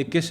21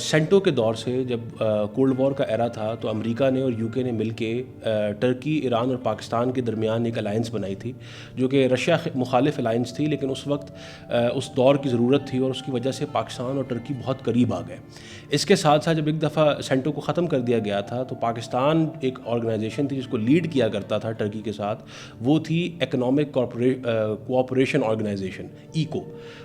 سینٹو کے دور سے جب کولڈ وار کا ایرا تھا تو امریکہ نے اور یو کے نے مل کے ٹرکی، ایران اور پاکستان کے درمیان ایک الائنس بنائی تھی جو کہ رشیا مخالف الائنس تھی، لیکن اس وقت اس دور کی ضرورت تھی اور اس کی وجہ سے پاکستان اور ٹرکی بہت قریب آ گئے۔ اس کے ساتھ ساتھ جب ایک دفعہ سینٹو کو ختم کر دیا گیا تھا تو پاکستان ایک آرگنائزیشن تھی جس کو لیڈ کیا کرتا تھا ٹرکی کے ساتھ، وہ تھی اکنامک کوآپریشن آرگنائزیشن، ایکو۔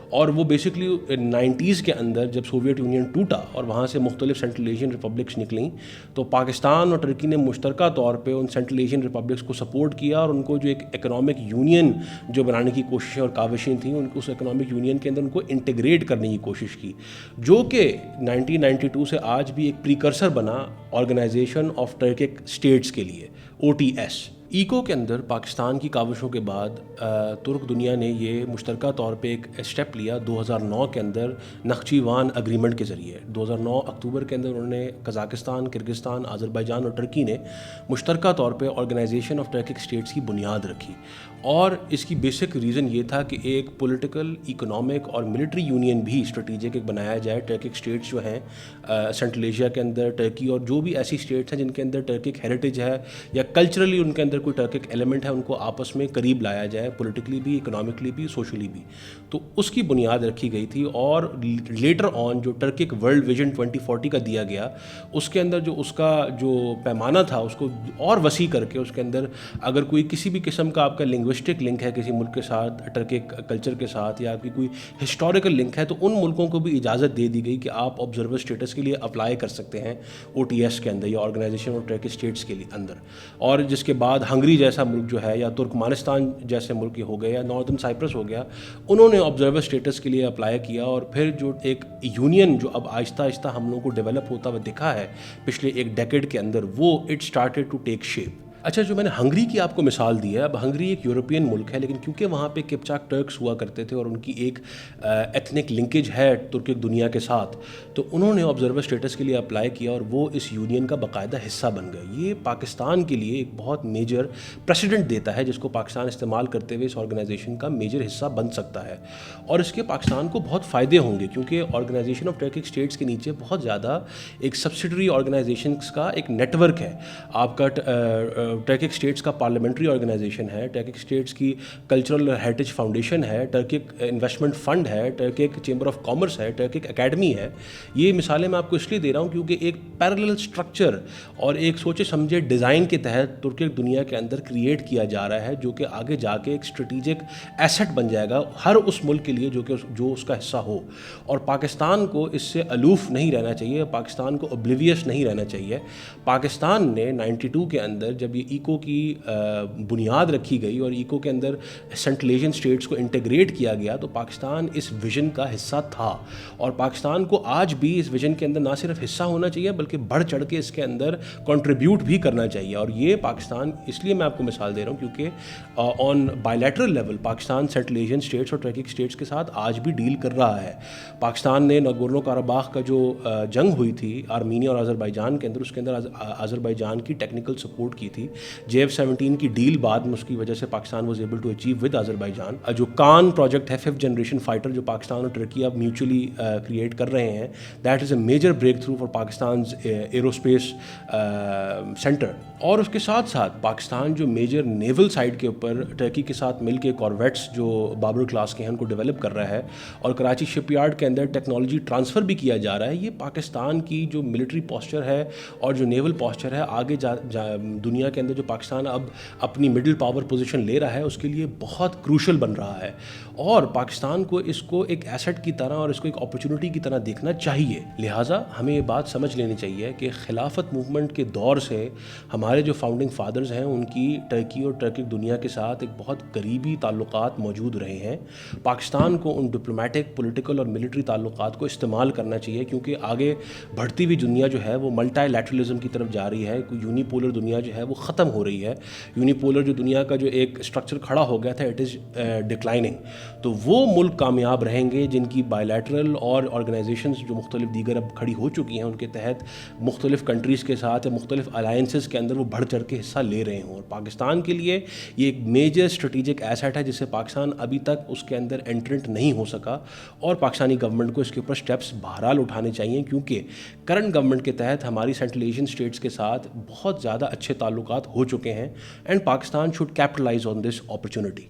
اور وہ بیسکلی 90s کے اندر جب سوویت یونین ٹوٹا اور وہاں سے مختلف سینٹرل ایشین ریپبلکس نکلیں تو پاکستان اور ٹرکی نے مشترکہ طور پہ ان سینٹرل ایشین ریپبلکس کو سپورٹ کیا اور ان کو جو ایک اکنامک یونین جو بنانے کی کوششیں اور کاوشیں تھیں ان کو اس اکنامک یونین کے اندر ان کو انٹیگریٹ کرنے کی کوشش کی، جو کہ 1992 سے آج بھی ایک پریکرسر بنا آرگنائزیشن آف ٹرکک اسٹیٹس کے لیے، OTS۔ ایکو کے اندر پاکستان کی کاوشوں کے بعد ترک دنیا نے یہ مشترکہ طور پہ ایک اسٹیپ لیا 2009 کے اندر نخچیوان اگریمنٹ کے ذریعے۔ 2009 اکتوبر کے اندر انہوں نے قزاقستان، کرگستان، آذربائیجان اور ٹرکی نے مشترکہ طور پہ آرگنائزیشن آف ٹرکک اسٹیٹس کی بنیاد رکھی، اور اس کی بیسک ریزن یہ تھا کہ ایک پولیٹیکل، اکنامک اور ملٹری یونین بھی اسٹریٹجک ایک بنایا جائے۔ ٹرکک اسٹیٹس جو ہیں سینٹرل ایشیا کے اندر، ٹرکی اور جو بھی ایسی اسٹیٹس ہیں جن کے اندر ٹرکک ہیریٹیج ہے یا کلچرلی ان کے اندر کوئی ٹرکک ایلیمنٹ ہے، ان کو آپس میں قریب لایا جائے، پولیٹیکلی بھی، اکنامکلی بھی، سوشلی بھی۔ تو اس کی بنیاد رکھی گئی تھی، اور لیٹر آن جو ٹرکک ورلڈ ویژن 2040 کا دیا گیا، اس کے اندر جو اس کا جو پیمانہ تھا اس کو اور وسیع کر کے اس کے اندر اگر کوئی کسی بھی قسم کا آپ کا لنگوسٹک لنک ہے کسی ملک کے ساتھ، ٹرکک کلچر کے ساتھ، یا کوئی ہسٹوریکل لنک ہے، تو ان ملکوں کو بھی اجازت دے دی گئی کہ آپ آبزرور اسٹیٹس کے لیے اپلائی کر سکتے ہیں OTS کے اندر یا آرگنائزیشن آف ٹرکک اسٹیٹس کے لیے اندر۔ اور جس کے بعد ہنگری جیسا ملک جو ہے، یا ترکمانستان جیسے ملک ہو گئے، یا ناردرن سائپرس ہو گیا، انہوں نے آبزرور اسٹیٹس کے لیے اپلائی کیا، اور پھر جو ایک یونین جو اب آہستہ آہستہ ہم لوگوں کو ڈیولپ ہوتا ہوا دکھا ہے پچھلے ایک ڈیکیڈ کے اندر، وہ it started to take shape. اچھا، جو میں نے ہنگری کی آپ کو مثال دی ہے، اب ہنگری ایک یورپین ملک ہے، لیکن کیونکہ وہاں پہ قپچاک ٹرکس ہوا کرتے تھے اور ان کی ایک ایتھنک لنکیج ہے ترکک دنیا کے ساتھ، تو انہوں نے آبزرور اسٹیٹس کے لیے اپلائی کیا اور وہ اس یونین کا باقاعدہ حصہ بن گئے۔ یہ پاکستان کے لیے ایک بہت میجر پریسیڈنٹ دیتا ہے جس کو پاکستان استعمال کرتے ہوئے اس آرگنائزیشن کا میجر حصہ بن سکتا ہے، اور اس کے پاکستان کو بہت فائدے ہوں گے، کیونکہ آرگنائزیشن آف ٹرکک اسٹیٹس کے نیچے بہت زیادہ ایک سبسڈری آرگنائزیشنس کا ایک نیٹ ورک ہے۔ آپ کا ٹرکک اسٹیٹس کا پارلیمنٹری آرگنائزیشن ہے، ٹرکک اسٹیٹس کی کلچرل ہیریٹیج فاؤنڈیشن ہے، ٹرکک انویسٹمنٹ فنڈ ہے، ٹرکک چیمبر آف کامرس ہے، ٹرکک اکیڈمی ہے۔ یہ مثالیں میں آپ کو اس لیے دے رہا ہوں کیونکہ ایک پیرلل اسٹرکچر اور ایک سوچے سمجھے ڈیزائن کے تحت ترکک دنیا کے اندر کریٹ کیا جا رہا ہے، جو کہ آگے جا کے ایک اسٹریٹجک ایسٹ بن جائے گا ہر اس ملک کے لیے جو اس کا حصہ ہو، اور پاکستان کو اس سے الوف نہیں رہنا چاہیے، پاکستان کو اوبلیویس نہیں رہنا چاہیے۔ پاکستان نے 92 کے اندر جب یہ ایکو کی بنیاد رکھی گئی اور ایکو کے اندر سینٹرل ایشین اسٹیٹس کو انٹیگریٹ کیا گیا، تو پاکستان اس ویژن کا حصہ تھا، اور پاکستان کو آج بھی اس ویژن کے اندر نہ صرف حصہ ہونا چاہیے بلکہ بڑھ چڑھ کے اس کے اندر کنٹریبیوٹ بھی کرنا چاہیے۔ اور یہ پاکستان، اس لیے میں آپ کو مثال دے رہا ہوں کیونکہ on bilateral level Pakistan Central Asian states اور ٹرکک اسٹیٹس کے ساتھ آج بھی ڈیل کر رہا ہے۔ پاکستان نے ناگورنو کاراباخ کا جو جنگ ہوئی تھی آرمینیا اور آذربائیجان کے اندر، اس کے اندر آذربائیجان کی ٹیکنیکل سپورٹ کی تھی۔ JF-17 کی ڈیل بعد میں اس کی وجہ سے Pakistan was able to achieve with Azerbaijan. جو کان پروجیکٹ ہے 5th جنریشن فائٹر جو پاکستان اور ٹرکی اب میوچولی کریٹ کر رہے ہیں، that is a major breakthrough for Pakistan's aerospace centre. اور اس کے ساتھ ساتھ پاکستان جو میجر نیول سائڈ کے اوپر ٹرکی کے ساتھ مل کے کارویٹس جو بابر کلاس کے ہیں ان کو ڈیولپ کر رہا ہے، اور کراچی شپ یارڈ کے اندر ٹیکنالوجی ٹرانسفر بھی کیا جا رہا ہے۔ یہ پاکستان کی جو ملٹری پوسچر ہے اور جو نیول پوسچر ہے آگے دنیا کے اندر جو پاکستان اب اپنی مڈل پاور پوزیشن لے رہا ہے اس کے لیے بہت کروشل بن رہا ہے، اور پاکستان کو اس کو ایک ایسٹ کی طرح اور اس کو ایک اپرچونٹی کی طرح دیکھنا چاہیے۔ لہٰذا ہمیں یہ بات سمجھ لینی چاہیے کہ خلافت موومنٹ کے دور سے ہمارے جو فاؤنڈنگ فادرز ہیں ان کی ٹرکی اور ٹرکک دنیا کے ساتھ ایک بہت قریبی تعلقات موجود رہے ہیں۔ پاکستان کو ان ڈپلومیٹک، پولیٹیکل اور ملٹری تعلقات کو استعمال کرنا چاہیے، کیونکہ آگے بڑھتی ہوئی دنیا جو ہے وہ ملٹی لیٹرلزم کی طرف جا رہی ہے، کوئی یونی پولر دنیا جو ہے وہ ختم ہو رہی ہے. یونیپولر جو دنیا کا جو ایک اسٹرکچر کھڑا ہو گیا تھا اٹ از ڈکلائننگ. تو وہ ملک کامیاب رہیں گے جن کی بائیلیٹرل اور آرگنائزیشنز جو مختلف دیگر اب کھڑی ہو چکی ہیں ان کے تحت مختلف کنٹریز کے ساتھ یا مختلف الائنسز کے اندر وہ بڑھ چڑھ کے حصہ لے رہے ہوں. اور پاکستان کے لیے یہ ایک میجر اسٹریٹجک ایسٹ ہے جس سے پاکستان ابھی تک اس کے اندر انٹرنٹ نہیں ہو سکا, اور پاکستانی گورنمنٹ کو اس کے اوپر اسٹیپس بہرحال اٹھانے چاہیے, کیونکہ کرنٹ گورنمنٹ کے تحت ہماری سینٹرل ایشین اسٹیٹس کے ساتھ بہت زیادہ اچھے تعلقات ہو چکے ہیں, and Pakistan should capitalise on this opportunity.